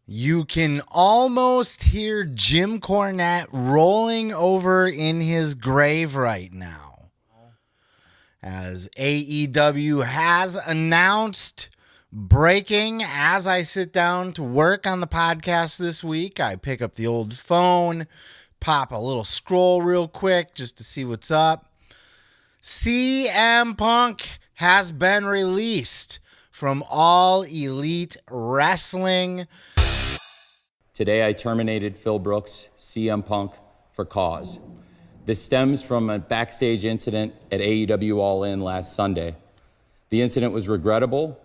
You can almost hear Jim Cornette rolling over in his grave right now, as AEW has announced, breaking as I sit down to work on the podcast this week. I pick up the old phone, pop a little scroll real quick just to see what's up. CM Punk has been released from All Elite Wrestling. Today I terminated Phil Brooks, CM Punk, for cause. This stems from a backstage incident at AEW All In last Sunday. The incident was regrettable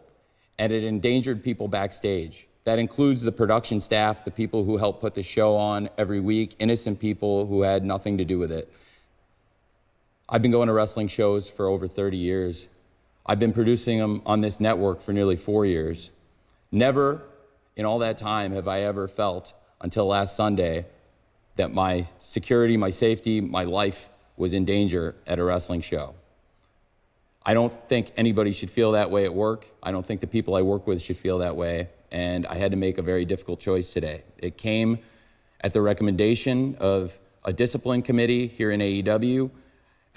and it endangered people backstage. That includes the production staff, the people who help put the show on every week, innocent people who had nothing to do with it. I've been going to wrestling shows for over 30 years. I've been producing them on this network for nearly 4 years. Never in all that time have I ever felt, until last Sunday, that my security, my safety, my life was in danger at a wrestling show. I don't think anybody should feel that way at work. I don't think the people I work with should feel that way. And I had to make a very difficult choice today. It came at the recommendation of a discipline committee here in AEW,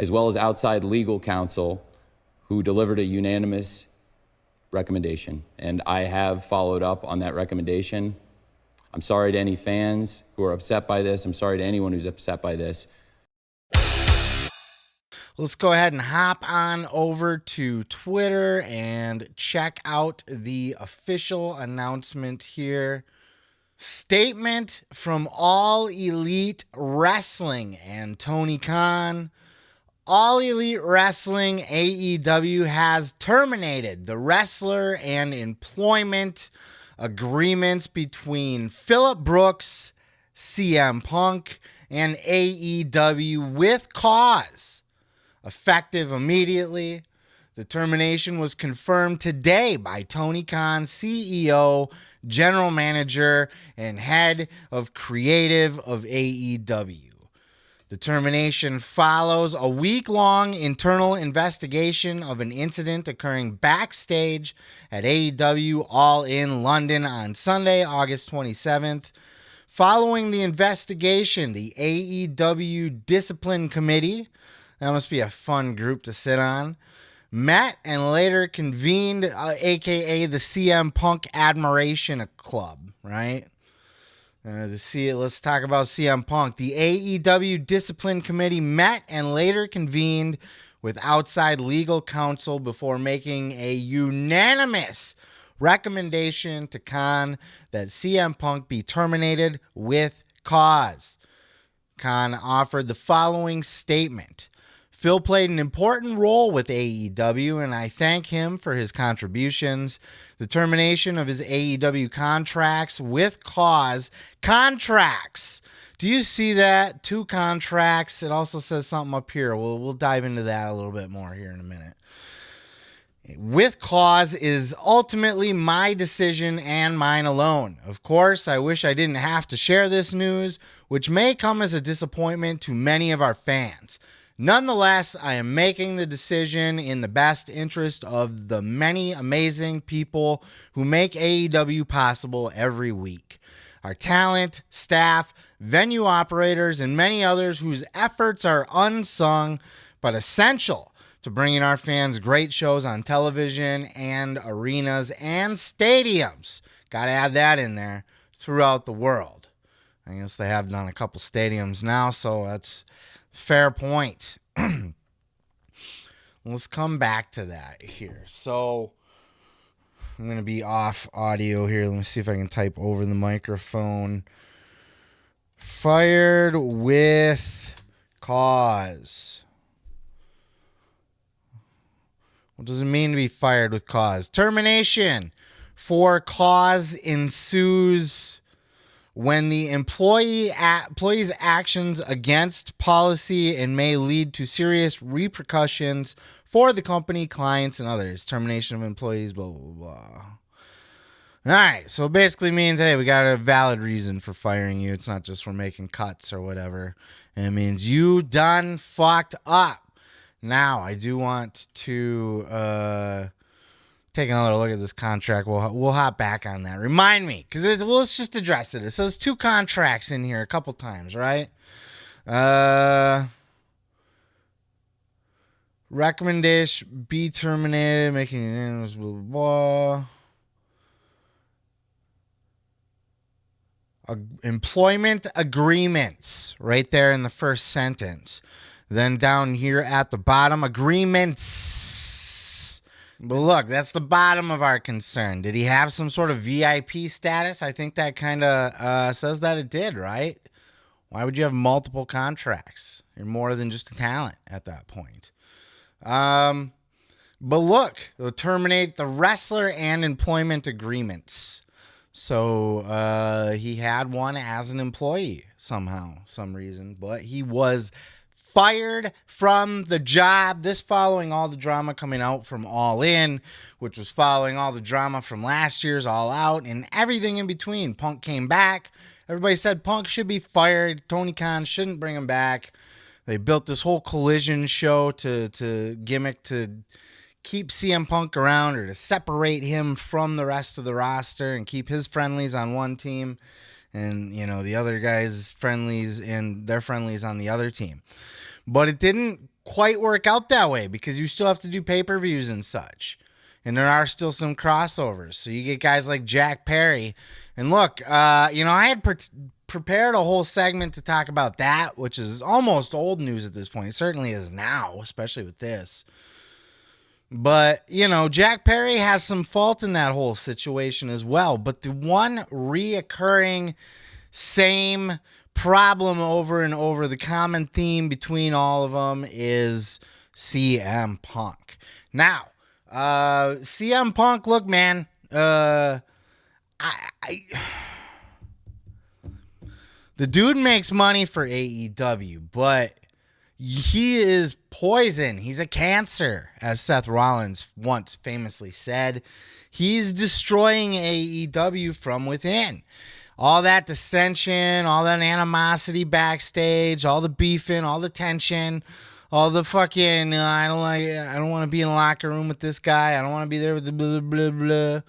as well as outside legal counsel, who delivered a unanimous recommendation. And I have followed up on that recommendation. I'm sorry to any fans who are upset by this. I'm sorry to anyone who's upset by this. Let's go ahead and hop on over to Twitter and check out the official announcement here. Statement from All Elite Wrestling and Tony Khan. All Elite Wrestling AEW has terminated the wrestler and employment agreements between Phillip Brooks, CM Punk, and AEW with cause. Effective immediately. The termination was confirmed today by Tony Khan, CEO, General Manager, and Head of Creative of AEW. The termination follows a week-long internal investigation of an incident occurring backstage at AEW All In London on Sunday, August 27th. Following the investigation, the AEW Discipline Committee, that must be a fun group to sit on, met and later convened, aka the CM Punk Admiration Club, right? Let's talk about CM Punk. The AEW Discipline Committee met and later convened with outside legal counsel before making a unanimous recommendation to Khan that CM Punk be terminated with cause. Khan offered the following statement. Phil played an important role with AEW, and I thank him for his contributions. The termination of his AEW contracts with cause. Contracts. Do you see that? 2 contracts. It also says something up here. We'll dive into that a little bit more here in a minute. With cause is ultimately my decision and mine alone. Of course, I wish I didn't have to share this news, which may come as a disappointment to many of our fans. Nonetheless, I am making the decision in the best interest of the many amazing people who make AEW possible every week. Our talent, staff, venue operators, and many others whose efforts are unsung but essential to bringing our fans great shows on television and arenas and stadiums. Got to add that in there, throughout the world. I guess they have done a couple stadiums now, so that's fair point. Let's come back to that here. So I'm going to be off audio here. Let me see if I can type over the microphone. Fired with cause. What does it mean to be fired with cause? Termination for cause ensues when the employee's actions against policy and may lead to serious repercussions for the company, clients, and others. Termination of employees, blah, blah, blah. All right, so it basically means, hey, we got a valid reason for firing you. It's not just for making cuts or whatever. And it means you done fucked up. Now, I do want to take another look at this contract. We'll hop back on that. Remind me, because let's just address it. It says 2 contracts in here a couple times, right? Recommendation be terminated, making unanimous, blah, blah, blah. Employment agreements, right there in the first sentence. Then down here at the bottom, agreements. But look, that's the bottom of our concern. Did he have some sort of VIP status? I think that kind of says that it did, right? Why would you have multiple contracts? You're more than just a talent at that point. But look, they'll terminate the wrestler and employment agreements. So he had one as an employee somehow, some reason, but he was fired from the job. This following all the drama coming out from All In, which was following all the drama from last year's All Out and everything in between. Punk came back. Everybody said Punk should be fired. Tony Khan shouldn't bring him back. They built this whole Collision show to gimmick to keep CM Punk around or to separate him from the rest of the roster and keep his friendlies on one team and, you know, the other guys' friendlies and their friendlies on the other team. But it didn't quite work out that way because you still have to do pay-per-views and such. And there are still some crossovers. So you get guys like Jack Perry. And look, I had prepared a whole segment to talk about that, which is almost old news at this point. It certainly is now, especially with this. But, Jack Perry has some fault in that whole situation as well. But the one reoccurring same problem over and over, the common theme between all of them is CM Punk. Now, CM Punk, look, man, the dude makes money for AEW, but he is poison. He's a cancer, as Seth Rollins once famously said. He's destroying AEW from within. All that dissension, all that animosity backstage, all the beefing, all the tension, all the fucking, I don't want to be in the locker room with this guy. I don't want to be there with the blah, blah, blah.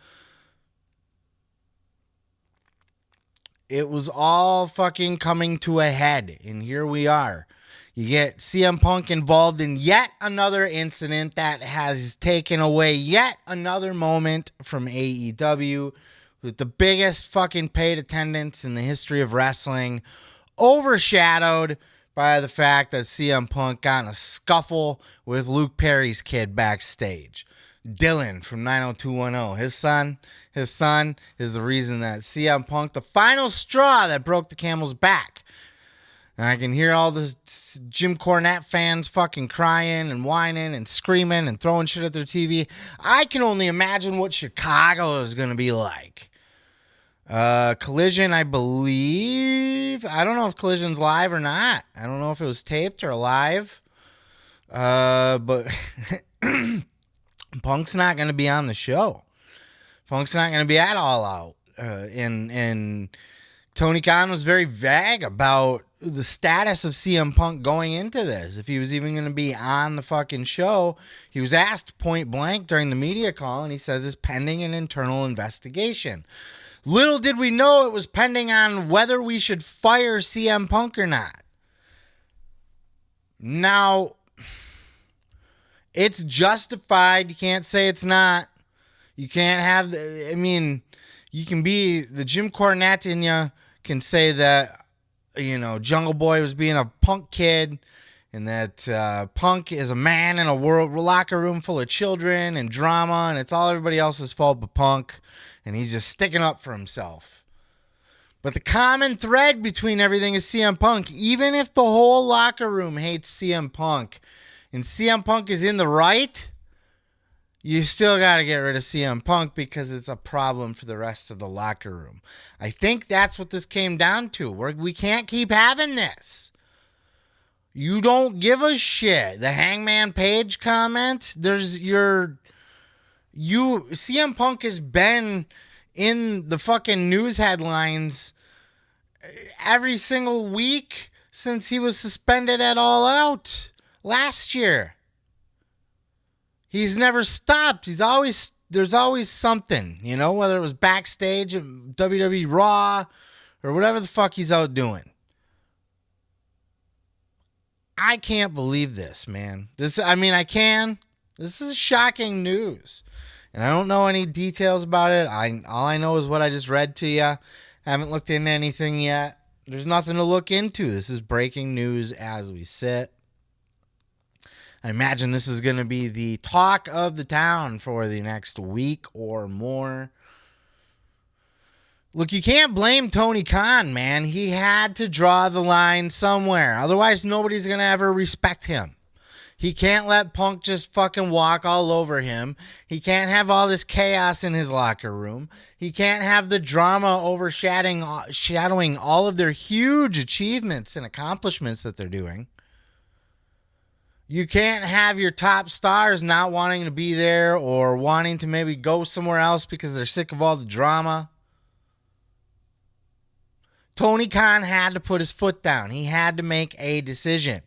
It was all fucking coming to a head, and here we are. You get CM Punk involved in yet another incident that has taken away yet another moment from AEW with the biggest fucking paid attendance in the history of wrestling, overshadowed by the fact that CM Punk got in a scuffle with Luke Perry's kid backstage. Dylan from 90210, his son is the reason that CM Punk, the final straw that broke the camel's back. And I can hear all the Jim Cornette fans fucking crying and whining and screaming and throwing shit at their TV. I can only imagine what Chicago is going to be like. Collision, I believe. I don't know if Collision's live or not. I don't know if it was taped or live. But Punk's not going to be on the show. Punk's not going to be at All Out. And Tony Khan was very vague about the status of CM Punk going into this. If he was even going to be on the fucking show. He was asked point blank during the media call, and he says it's pending an internal investigation. Little did we know it was pending on whether we should fire CM Punk or not. Now, it's justified. You can't say it's not. You can't have, you can be, the Jim Cornette in you can say that, Jungle Boy was being a punk kid and that Punk is a man in a locker room full of children and drama and it's all everybody else's fault but Punk and he's just sticking up for himself. But the common thread between everything is CM Punk. Even if the whole locker room hates CM Punk and CM Punk is in the right, you still got to get rid of CM Punk because it's a problem for the rest of the locker room. I think that's what this came down to. We can't keep having this. You don't give a shit. The Hangman Page comment, CM Punk has been in the fucking news headlines every single week since he was suspended at All Out last year. He's never stopped. He's always there's always something, whether it was backstage at WWE Raw or whatever the fuck he's out doing. I can't believe this, man. I can. This is shocking news. And I don't know any details about it. All I know is what I just read to you. Haven't looked into anything yet. There's nothing to look into. This is breaking news as we sit. I imagine this is going to be the talk of the town for the next week or more. Look, you can't blame Tony Khan, man. He had to draw the line somewhere. Otherwise, nobody's going to ever respect him. He can't let Punk just fucking walk all over him. He can't have all this chaos in his locker room. He can't have the drama overshadowing all of their huge achievements and accomplishments that they're doing. You can't have your top stars not wanting to be there or wanting to maybe go somewhere else because they're sick of all the drama. Tony Khan had to put his foot down. He had to make a decision.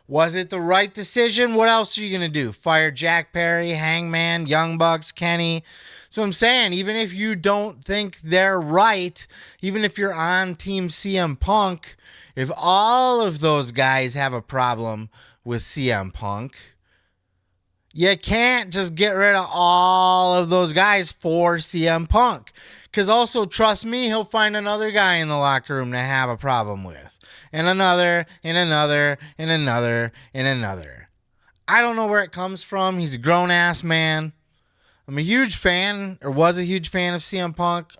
Was it the right decision? What else are you going to do? Fire Jack Perry, Hangman, Young Bucks, Kenny? So I'm saying, even if you don't think they're right, even if you're on Team CM Punk, if all of those guys have a problem with CM Punk, you can't just get rid of all of those guys for CM Punk. Because also, trust me, he'll find another guy in the locker room to have a problem with. And another, and another, and another, and another. I don't know where it comes from. He's a grown-ass man. I'm a huge fan, or was a huge fan of CM Punk.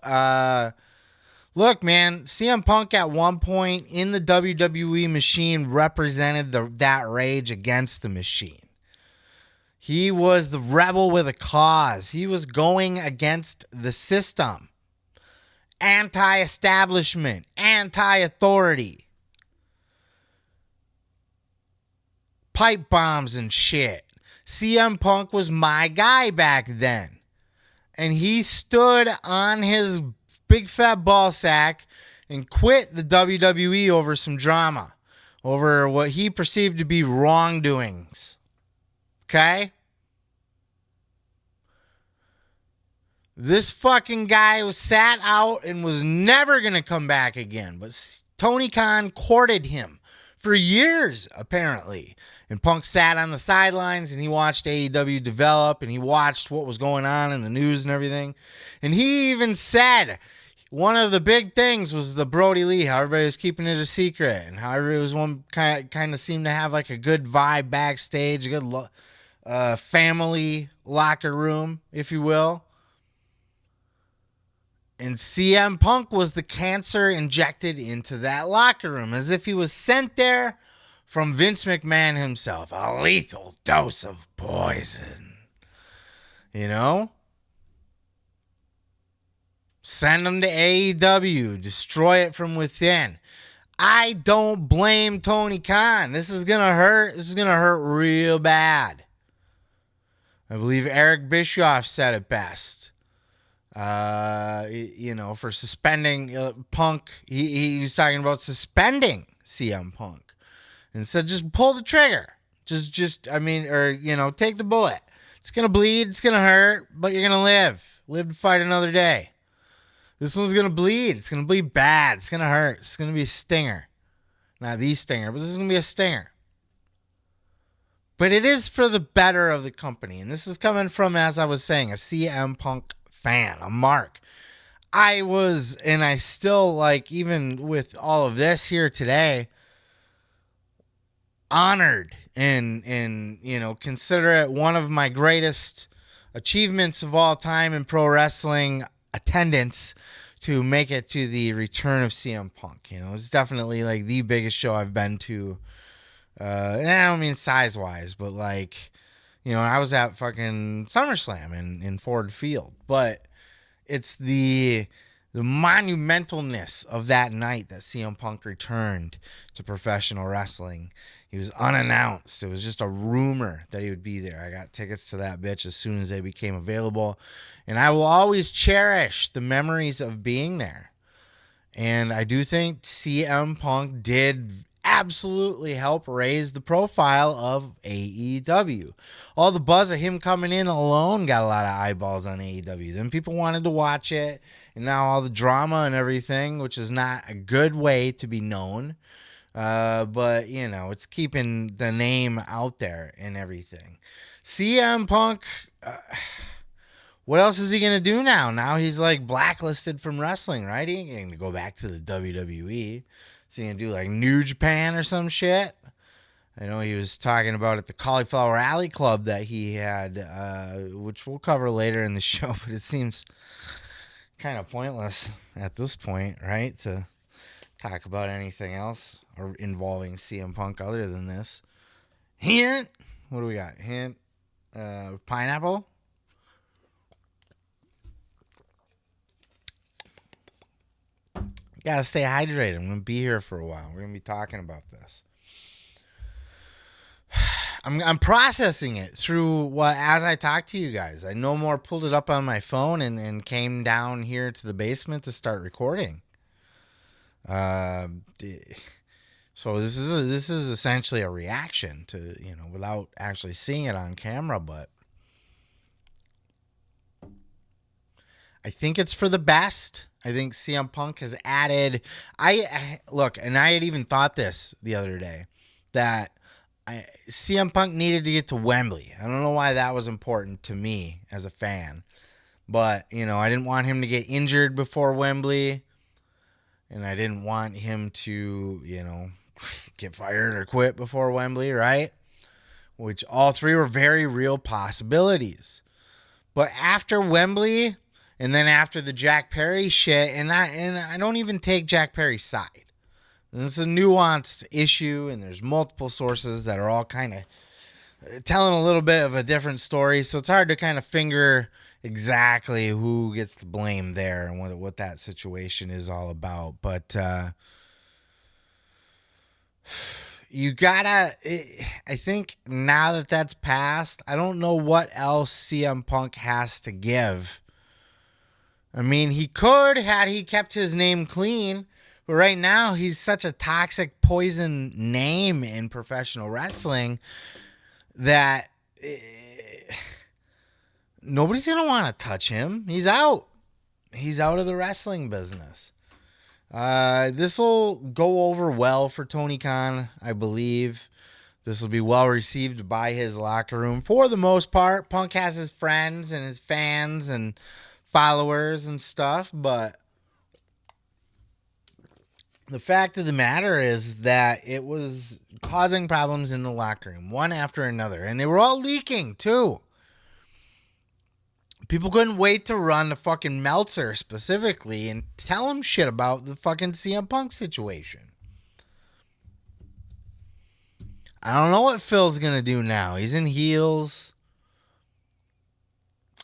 Look, man, CM Punk at one point in the WWE machine represented that rage against the machine. He was the rebel with a cause. He was going against the system. Anti-establishment, anti-authority. Pipe bombs and shit. CM Punk was my guy back then. And he stood on his big fat ball sack and quit the WWE over some drama. Over what he perceived to be wrongdoings. Okay? This fucking guy was sat out and was never going to come back again. But Tony Khan courted him for years, apparently. And Punk sat on the sidelines and he watched AEW develop and he watched what was going on in the news and everything. And he even said one of the big things was the Brody Lee, how everybody was keeping it a secret and how everybody was one kind of seemed to have like a good vibe backstage, a good family locker room, if you will. And CM Punk was the cancer injected into that locker room, as if he was sent there from Vince McMahon himself. A lethal dose of poison. Send him to AEW. Destroy it from within. I don't blame Tony Khan. This is going to hurt. This is going to hurt real bad. I believe Eric Bischoff said it best. For suspending Punk. He was talking about suspending CM Punk and said, just pull the trigger. Take the bullet. It's going to bleed. It's going to hurt, but you're going to live to fight another day. This one's going to bleed. It's going to bleed bad. It's going to hurt. It's going to be a stinger. Not the stinger, but this is going to be a stinger. But it is for the better of the company. And this is coming from, as I was saying, a CM Punk fan, a mark. I was, and I still, even with all of this here today, honored and consider it one of my greatest achievements of all time in pro wrestling attendance to make it to the return of CM Punk. It's definitely the biggest show I've been to. And I don't mean size-wise, but I was at fucking SummerSlam in Ford Field, but it's the monumentalness of that night that CM Punk returned to professional wrestling. He was unannounced. It was just a rumor that he would be there. I got tickets to that bitch as soon as they became available, and I will always cherish the memories of being there. And I do think CM Punk did absolutely help raise the profile of AEW. All the buzz of him coming in alone got a lot of eyeballs on AEW. Then people wanted to watch it, and now all the drama and everything, which is not a good way to be known. But, you know, it's keeping the name out there and everything. CM Punk, what else is he going to do now? Now he's like blacklisted from wrestling, right? He ain't going to go back to the WWE. So he going to do like New Japan or some shit. I know he was talking about at the Cauliflower Alley Club that he had, which we'll cover later in the show, but it seems kind of pointless at this point, right? To talk about anything else or involving CM Punk other than this. Hint. What do we got? Hint. Pineapple. Gotta stay hydrated. I'm gonna be here for a while. We're gonna be talking about this. I'm processing it through as I talk to you guys. I no more pulled it up on my phone and came down here to the basement to start recording. So this is essentially a reaction to, you know, without actually seeing it on camera, but I think it's for the best. I think CM Punk has added. Look, and I had even thought this the other day that CM Punk needed to get to Wembley. I don't know why that was important to me as a fan, but you know, I didn't want him to get injured before Wembley, and I didn't want him to, you know, get fired or quit before Wembley, right? Which all three were very real possibilities. But after Wembley, and then after the Jack Perry shit, and I don't even take Jack Perry's side. And it's a nuanced issue, and there's multiple sources that are all kind of telling a little bit of a different story. So it's hard to kind of finger exactly who gets the blame there and what that situation is all about. But you gotta, I think now that that's passed, I don't know what else CM Punk has to give. I mean, he could, had he kept his name clean, but right now he's such a toxic poison name in professional wrestling that nobody's going to want to touch him. He's out. He's out of the wrestling business. This will go over well for Tony Khan, I believe. This will be well received by his locker room. For the most part, Punk has his friends and his fans and followers and stuff, but the fact of the matter is that it was causing problems in the locker room, one after another, and they were all leaking too. People couldn't wait to run to fucking Meltzer specifically and tell him shit about the fucking CM Punk situation. I don't know what Phil's gonna do now. He's in heels.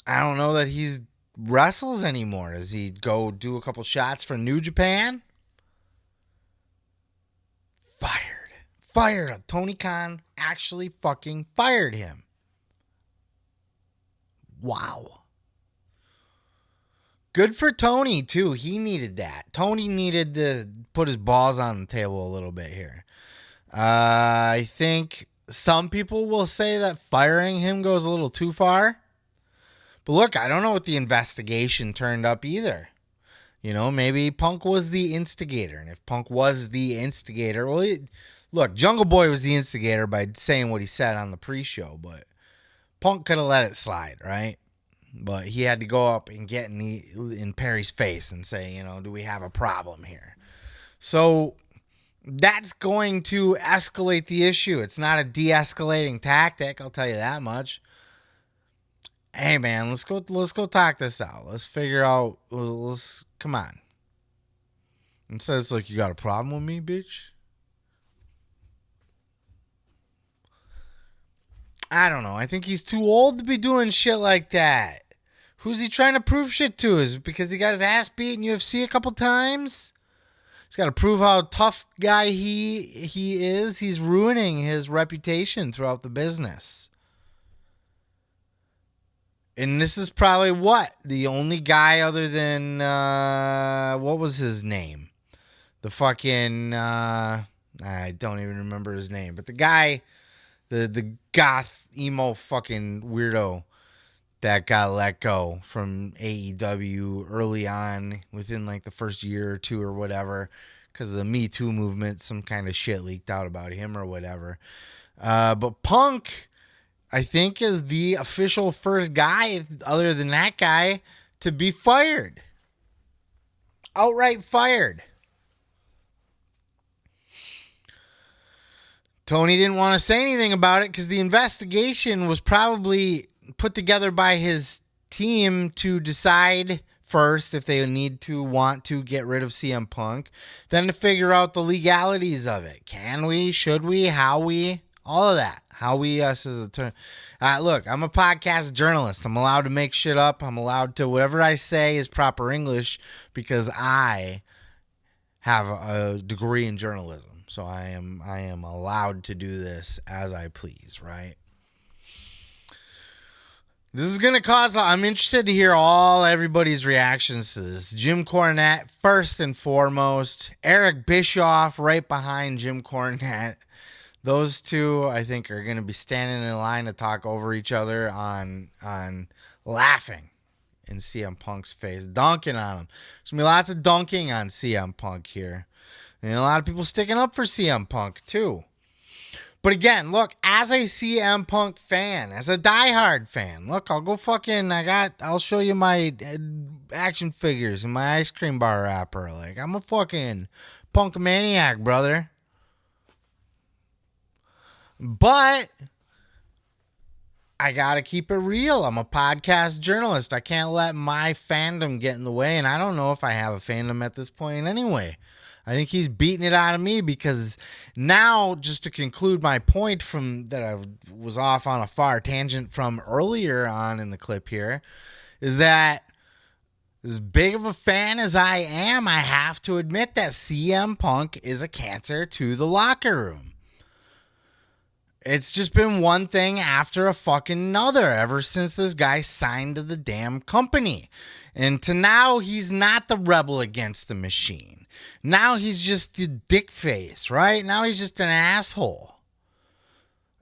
I don't know that he's wrestles anymore. Does he go do a couple shots for New Japan? Fired. Tony Khan actually fucking fired him. Wow. Good for Tony, too. He needed that. Tony needed to put his balls on the table a little bit here. I think some people will say that firing him goes a little too far. But look, I don't know what the investigation turned up either. You know, maybe Punk was the instigator. And if Punk was the instigator, well, look, Jungle Boy was the instigator by saying what he said on the pre-show. But Punk could have let it slide, right? But he had to go up and get in Perry's face and say, you know, do we have a problem here? So that's going to escalate the issue. It's not a de-escalating tactic, I'll tell you that much. Hey man, let's go talk this out. Let's figure out. Come on. Instead, it's like, you got a problem with me, bitch? I don't know. I think he's too old to be doing shit like that. Who's he trying to prove shit to? Is it because he got his ass beat in UFC a couple times? He's got to prove how tough guy he is. He's ruining his reputation throughout the business. And this is probably the only guy other than, what was his name? The fucking, I don't even remember his name, but the guy, the goth emo fucking weirdo that got let go from AEW early on, within like the first year or two or whatever, because of the Me Too movement. Some kind of shit leaked out about him or whatever. But Punk, I think, is the official first guy, other than that guy, to be fired. Outright fired. Tony didn't want to say anything about it because the investigation was probably put together by his team to decide first if they want to get rid of CM Punk, then to figure out the legalities of it. Can we? Should we? How we? All of that. How we, us as a term. Look, I'm a podcast journalist. I'm allowed to make shit up. I'm allowed to, whatever I say is proper English because I have a degree in journalism. So I am allowed to do this as I please, right? This is going to cause, I'm interested to hear everybody's reactions to this. Jim Cornette, first and foremost. Eric Bischoff, right behind Jim Cornette. Those two, I think, are going to be standing in line to talk over each other on laughing in CM Punk's face, dunking on him. There's going to be lots of dunking on CM Punk here. And a lot of people sticking up for CM Punk, too. But again, look, as a CM Punk fan, as a diehard fan, look, I'll show you my action figures and my ice cream bar wrapper. Like, I'm a fucking punk maniac, brother. But I gotta keep it real. I'm a podcast journalist. I can't let my fandom get in the way, and I don't know if I have a fandom at this point anyway. I think he's beating it out of me because now, just to conclude my point from that I was off on a far tangent from earlier on in the clip here, is that as big of a fan as I am, I have to admit that CM Punk is a cancer to the locker room. It's just been one thing after a fucking another ever since this guy signed to the damn company. And to now, he's not the rebel against the machine. Now he's just the dick face, right? Now he's just an asshole.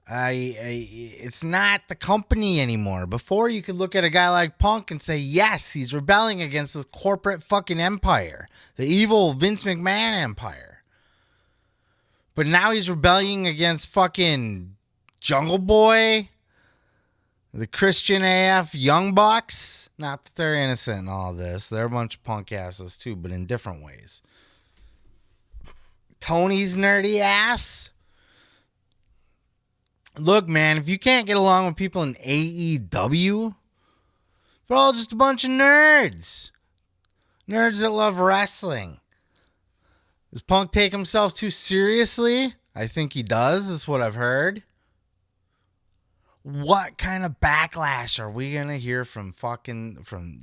It's not the company anymore. Before, you could look at a guy like Punk and say, yes, he's rebelling against this corporate fucking empire, the evil Vince McMahon empire. But now he's rebelling against fucking Jungle Boy, the Christian AF Young Bucks. Not that they're innocent in all this. They're a bunch of punk asses too, but in different ways. Tony's nerdy ass. Look, man, if you can't get along with people in AEW, they're all just a bunch of nerds. Nerds that love wrestling. Does Punk take himself too seriously? I think he does. That's what I've heard. What kind of backlash are we gonna hear from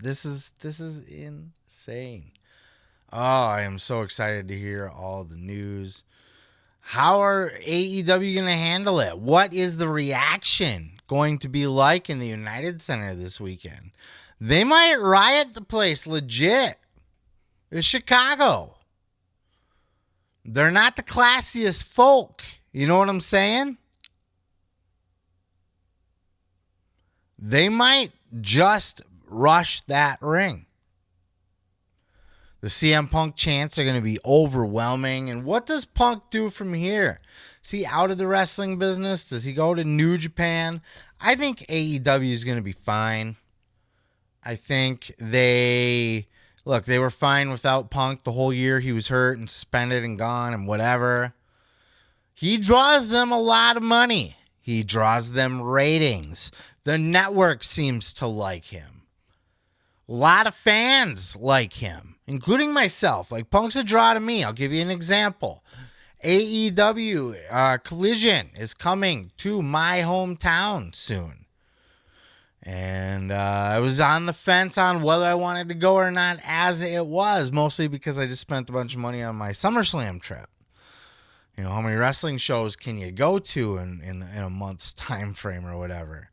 this is insane. Oh, I am so excited to hear all the news. How are AEW gonna handle it? What is the reaction going to be like in the United Center this weekend? They might riot the place legit. It's Chicago. They're not the classiest folk. You know what I'm saying? They might just rush that ring. The CM Punk chants are going to be overwhelming. And what does Punk do from here? Is he out of the wrestling business? Does he go to New Japan? I think AEW is going to be fine. I think they were fine without Punk the whole year. He was hurt and suspended and gone and whatever. He draws them a lot of money. He draws them ratings. The network seems to like him. A lot of fans like him, including myself. Like, Punk's a draw to me. I'll give you an example. AEW Collision is coming to my hometown soon. And I was on the fence on whether I wanted to go or not, as it was, mostly because I just spent a bunch of money on my SummerSlam trip. You know, how many wrestling shows can you go to in a month's time frame or whatever?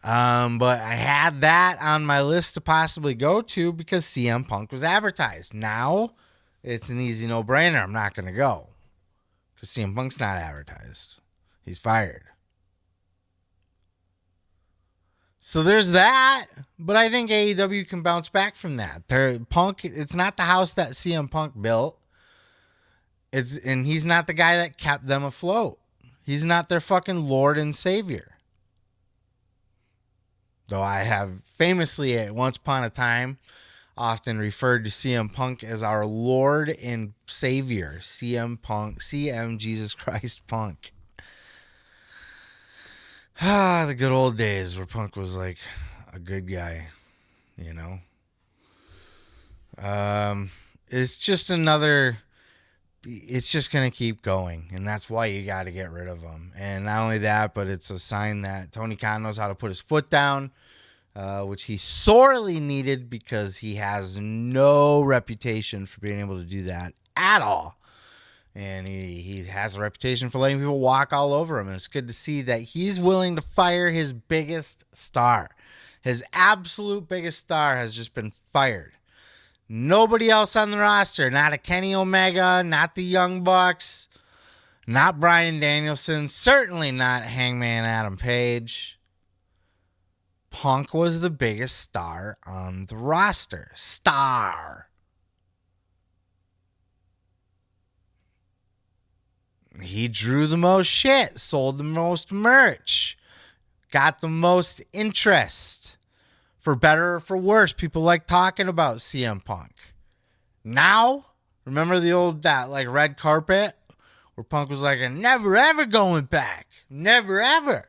But I had that on my list to possibly go to because CM Punk was advertised. Now, it's an easy no-brainer. I'm not going to go because CM Punk's not advertised. He's fired. So there's that, but I think AEW can bounce back from that. Punk, it's not the house that CM Punk built. And he's not the guy that kept them afloat. He's not their fucking Lord and Savior. Though I have famously, at once upon a time, often referred to CM Punk as our Lord and Savior. CM Punk, CM Jesus Christ Punk. The good old days where Punk was like a good guy, you know. It's just another. It's just going to keep going, and that's why you got to get rid of him. And not only that, but it's a sign that Tony Khan knows how to put his foot down, which he sorely needed because he has no reputation for being able to do that at all. And he has a reputation for letting people walk all over him. And it's good to see that he's willing to fire his biggest star. His absolute biggest star has just been fired. Nobody else on the roster. Not a Kenny Omega, not the Young Bucks, not Bryan Danielson, certainly not Hangman Adam Page. Punk was the biggest star on the roster. Star. He drew the most shit, sold the most merch, got the most interest. For better or for worse, people like talking about CM Punk. Now, remember that red carpet where Punk was like, I'm never ever going back. Never ever.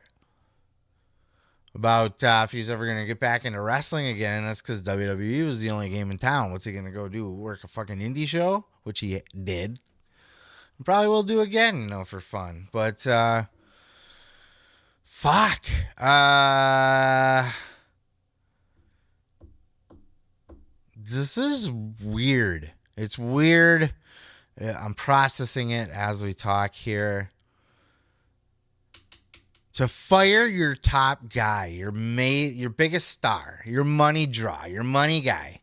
About if he's ever going to get back into wrestling again, and that's because WWE was the only game in town. What's he going to go do? Work a fucking indie show? Which he did. Probably will do again, for fun. But, fuck. This is weird. It's weird. I'm processing it as we talk here. To fire your top guy, your biggest star, your money draw, your money guy,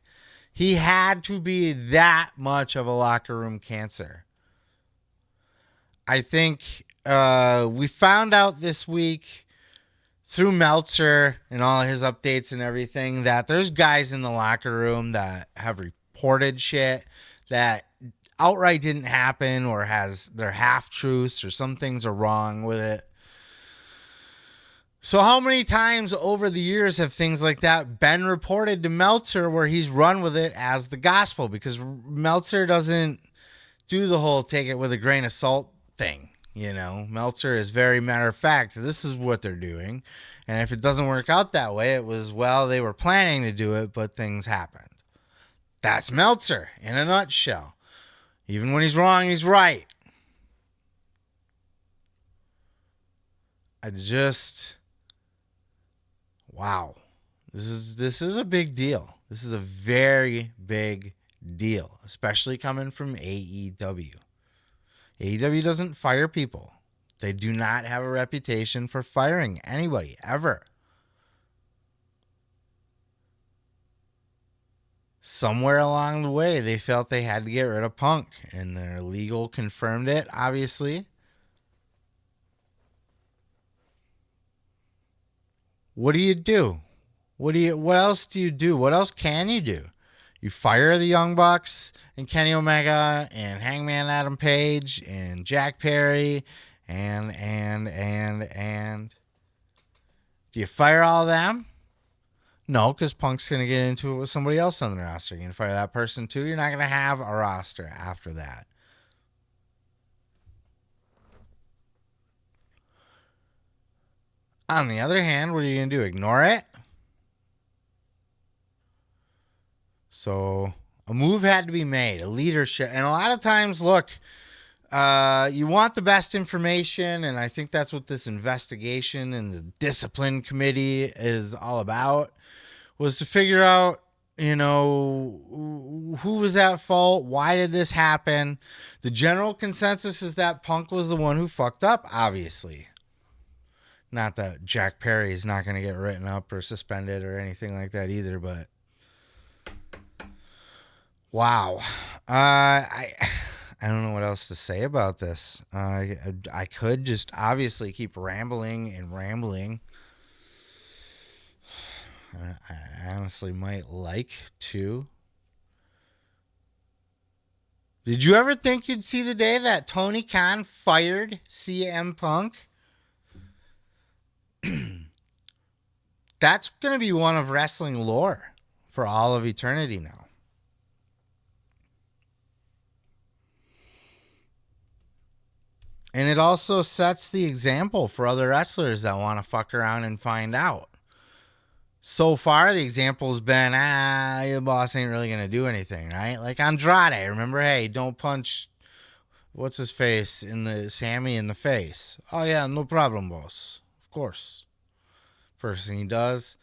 he had to be that much of a locker room cancer. I think we found out this week through Meltzer and all his updates and everything that there's guys in the locker room that have reported shit that outright didn't happen or they're half-truths or some things are wrong with it. So how many times over the years have things like that been reported to Meltzer where he's run with it as the gospel? Because Meltzer doesn't do the whole take it with a grain of salt thing. Meltzer is very matter of fact. This is what they're doing. And if it doesn't work out that way, it was, they were planning to do it, but things happened. That's Meltzer in a nutshell. Even when he's wrong, he's right. Wow. This is a big deal. This is a very big deal, especially coming from AEW. AEW doesn't fire people. They do not have a reputation for firing anybody, ever. Somewhere along the way, they felt they had to get rid of Punk, and their legal confirmed it, obviously. What do you do? What else do you do? What else can you do? You fire the Young Bucks and Kenny Omega and Hangman Adam Page and Jack Perry and do you fire all of them? No, because Punk's going to get into it with somebody else on the roster. You're going to fire that person too. You're not going to have a roster after that. On the other hand, what are you going to do? Ignore it? So a move had to be made, a leadership. And a lot of times, look, you want the best information. And I think that's what this investigation and the discipline committee is all about, was to figure out, who was at fault? Why did this happen? The general consensus is that Punk was the one who fucked up, obviously. Not that Jack Perry is not going to get written up or suspended or anything like that either, but wow. I don't know what else to say about this. I could just obviously keep rambling and rambling. I honestly might like to. Did you ever think you'd see the day that Tony Khan fired CM Punk? That's going to be one of wrestling lore for all of eternity now. And it also sets the example for other wrestlers that want to fuck around and find out. So far, the example's been, the boss ain't really going to do anything, right? Like Andrade, remember, hey, don't punch, what's his face, Sammy in the face. Oh, yeah, no problem, boss. Of course. First thing he does,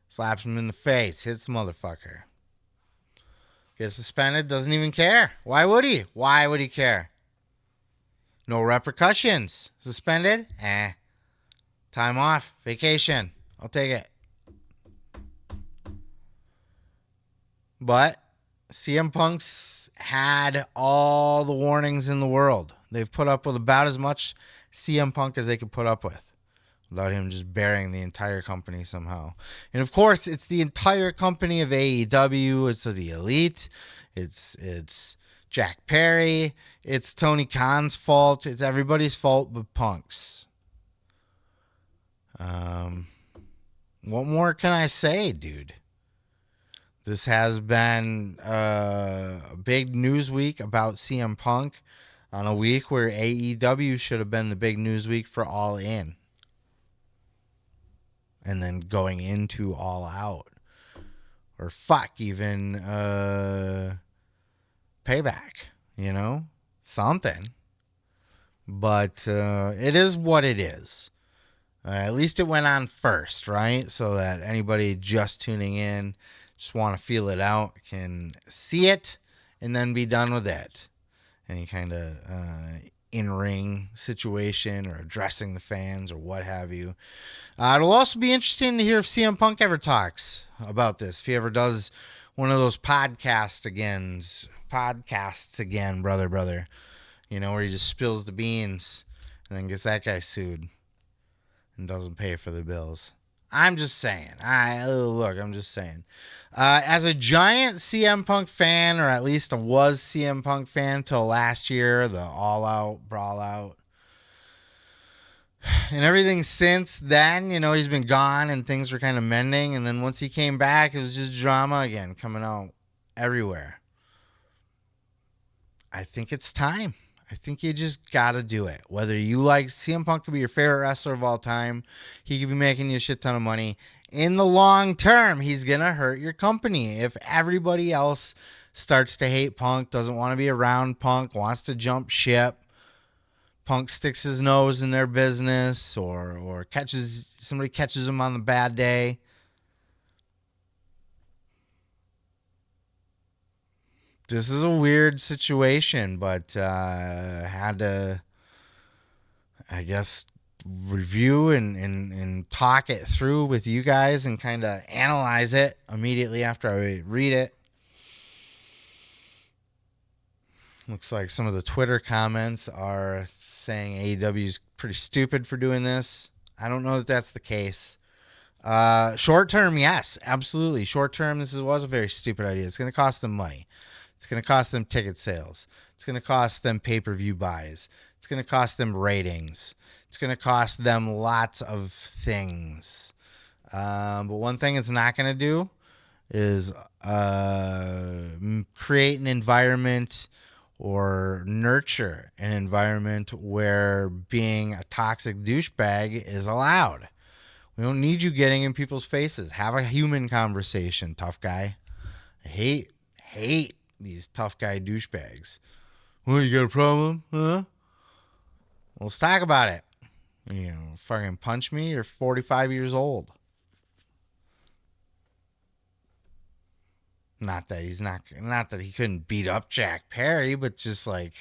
slaps him in the face, hits the motherfucker. Gets suspended, doesn't even care. Why would he? Why would he care? No repercussions. Suspended? Time off. Vacation. I'll take it. But CM Punk's had all the warnings in the world. They've put up with about as much CM Punk as they could put up with without him just burying the entire company somehow. And of course, it's the entire company of AEW. It's the Elite. It's Jack Perry. It's Tony Khan's fault. It's everybody's fault but Punk's. What more can I say, dude? This has been a big news week about CM Punk on a week where AEW should have been the big news week for All In. And then going into All Out. Or even Payback, something. But it is what it is. At least it went on first, right? So that anybody just tuning in, just want to feel it out, can see it and then be done with it. Any kind of in-ring situation or addressing the fans or what have you. It'll also be interesting to hear if CM Punk ever talks about this. If he ever does one of those podcasts again, brother, where he just spills the beans and then gets that guy sued and doesn't pay for the bills. I'm just saying. I'm just saying. As a giant CM Punk fan, or at least I was CM Punk fan till last year, the All Out, Brawl Out, and everything since then, he's been gone and things were kind of mending. And then once he came back, it was just drama again coming out everywhere. I think it's time. I think you just got to do it. Whether you like CM Punk could be your favorite wrestler of all time. He could be making you a shit ton of money. In the long term, he's going to hurt your company. If everybody else starts to hate Punk, doesn't want to be around Punk, wants to jump ship, Punk sticks his nose in their business or somebody catches him on the bad day. This is a weird situation, but had to, I guess, review and talk it through with you guys and kind of analyze it immediately after I read it. Looks like some of the Twitter comments are saying AEW is pretty stupid for doing this. I don't know that that's the case. Short term, yes, absolutely. Short term, this was a very stupid idea. It's going to cost them money. It's going to cost them ticket sales. It's going to cost them pay-per-view buys. It's going to cost them ratings. It's going to cost them lots of things. But one thing it's not going to do is create an environment or nurture an environment where being a toxic douchebag is allowed. We don't need you getting in people's faces. Have a human conversation, tough guy. I hate these tough guy douchebags. Well, you got a problem? Huh? Well, let's talk about it. Fucking punch me. You're 45 years old. Not that he couldn't beat up Jack Perry, but just like,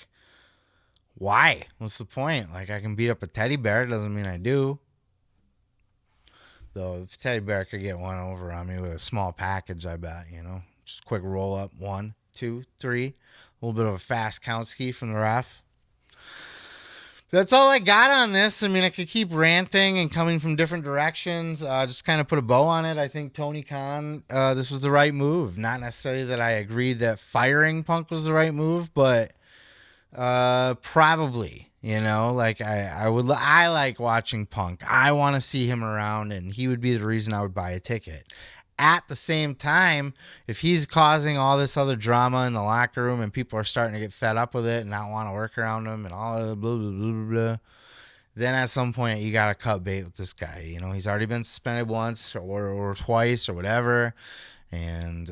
why? What's the point? Like, I can beat up a teddy bear. Doesn't mean I do. Though, if teddy bear could get one over on me with a small package, I bet, just quick roll up. 1, 2, 3. little bit of a fast count ski from the ref. That's all I got on this. I mean, I could keep ranting and coming from different directions. Just kind of put a bow on it. I think Tony Khan, this was the right move. Not necessarily that I agreed that firing Punk was the right move, but probably, like I like watching Punk. I want to see him around, and he would be the reason I would buy a ticket. At the same time, if he's causing all this other drama in the locker room and people are starting to get fed up with it and not want to work around him and all blah, blah, blah, blah, then at some point you got to cut bait with this guy. He's already been suspended once or twice or whatever, and,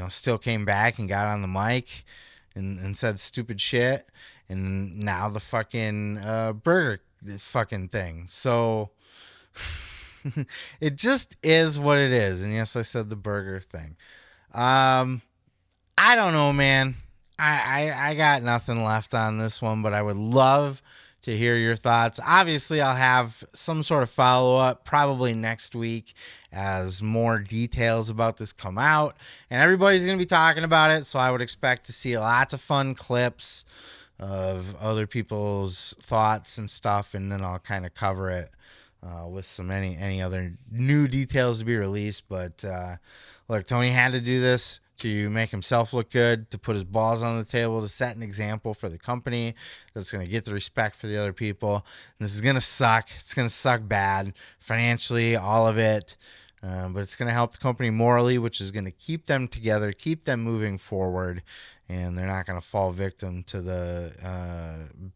still came back and got on the mic and said stupid shit. And now the fucking burger fucking thing. So... it just is what it is. And yes, I said the burger thing. I don't know, man. I got nothing left on this one, but I would love to hear your thoughts. Obviously, I'll have some sort of follow-up probably next week as more details about this come out. And everybody's going to be talking about it, so I would expect to see lots of fun clips of other people's thoughts and stuff, and then I'll kind of cover it with some any other new details to be released. But look, Tony had to do this to make himself look good, to put his balls on the table, to set an example for the company that's going to get the respect for the other people. And this is going to suck. It's going to suck bad financially, all of it. But it's going to help the company morally, which is going to keep them together, keep them moving forward, and they're not going to fall victim to the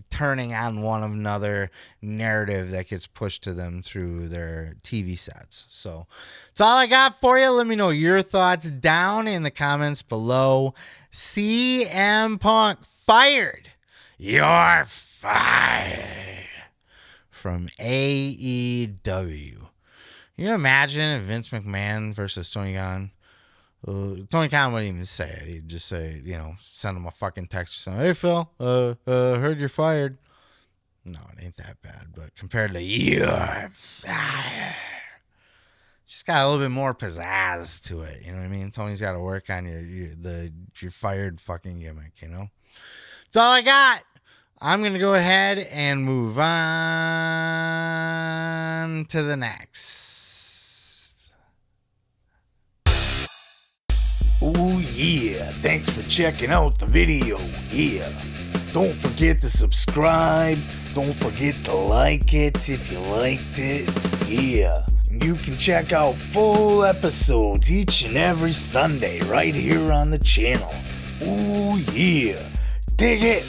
turning on one another narrative that gets pushed to them through their TV sets. So that's all I got for you. Let me know your thoughts down in the comments below. CM Punk fired. You're fired from AEW. Can you imagine if Vince McMahon versus Tony Khan? Tony Khan wouldn't even say it. He'd just say, send him a fucking text or something. Hey, Phil, heard you're fired. No, it ain't that bad. But compared to you're fired, just got a little bit more pizzazz to it. You know what I mean? Tony's got to work on your fired fucking gimmick, That's all I got. I'm going to go ahead and move on to the next. Oh yeah, thanks for checking out the video. Yeah, don't forget to subscribe. Don't forget to like it if you liked it. Yeah, and you can check out full episodes each and every Sunday right here on the channel. Oh yeah, dig it.